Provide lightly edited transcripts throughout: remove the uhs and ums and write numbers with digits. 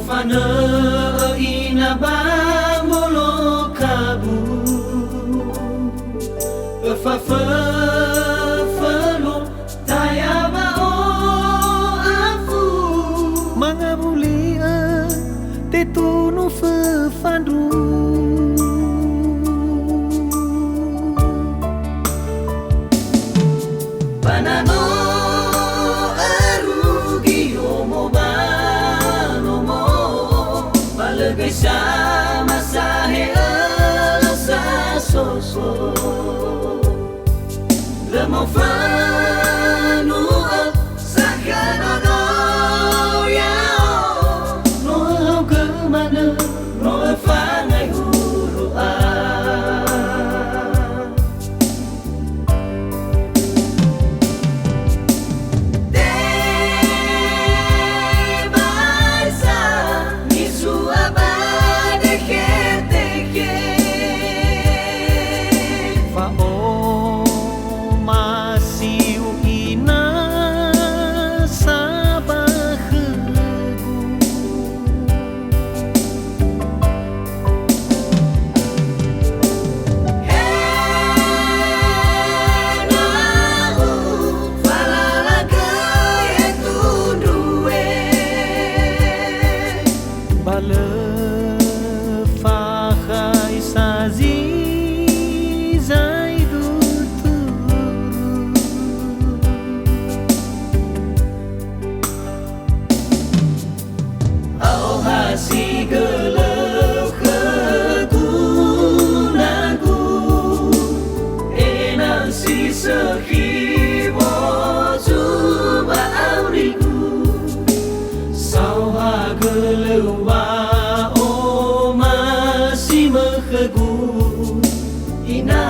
fana ina bang bolo kabu fa felo taya ba o afu mangamulia te tunu fandu banano arugi omo bano mo palagay sama sa hela sa soso lemo fanu sa kanano yao no kemana no fangai huru si gelau kegunaku enang si sehibo cuba auriku sauha gelau wa o masih mekegu ina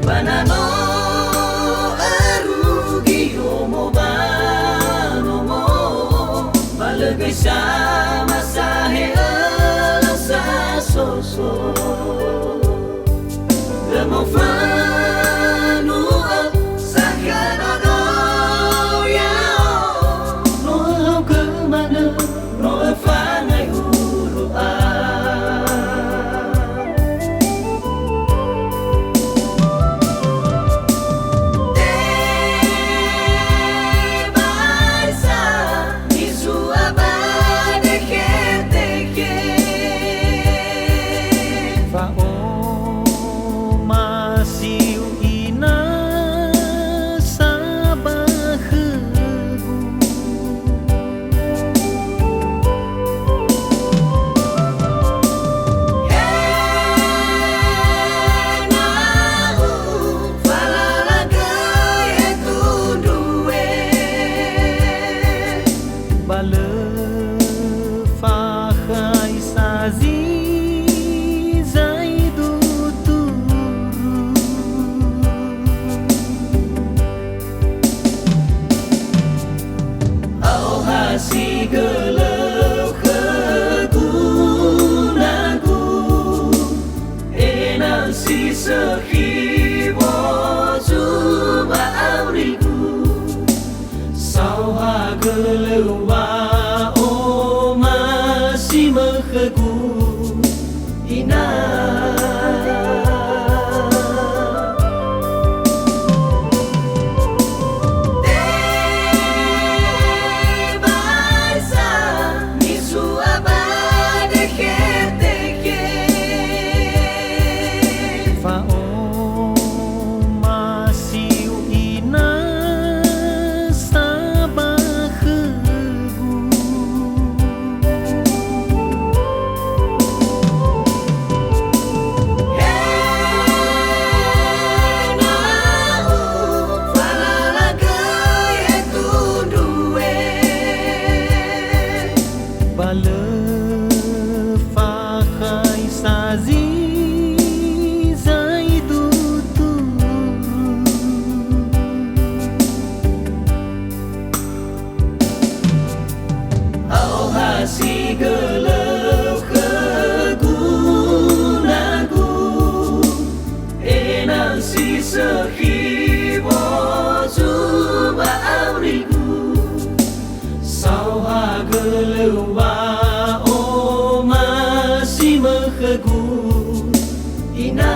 banano arugi omo bano mo palagay sama sa hela sa soso lemo fanu sa kanano yao no kemana no fangai huru si gelau kegunaku enang si sehibo cuba auriku sauha gelau wa o masih mekegu ina mahegu ina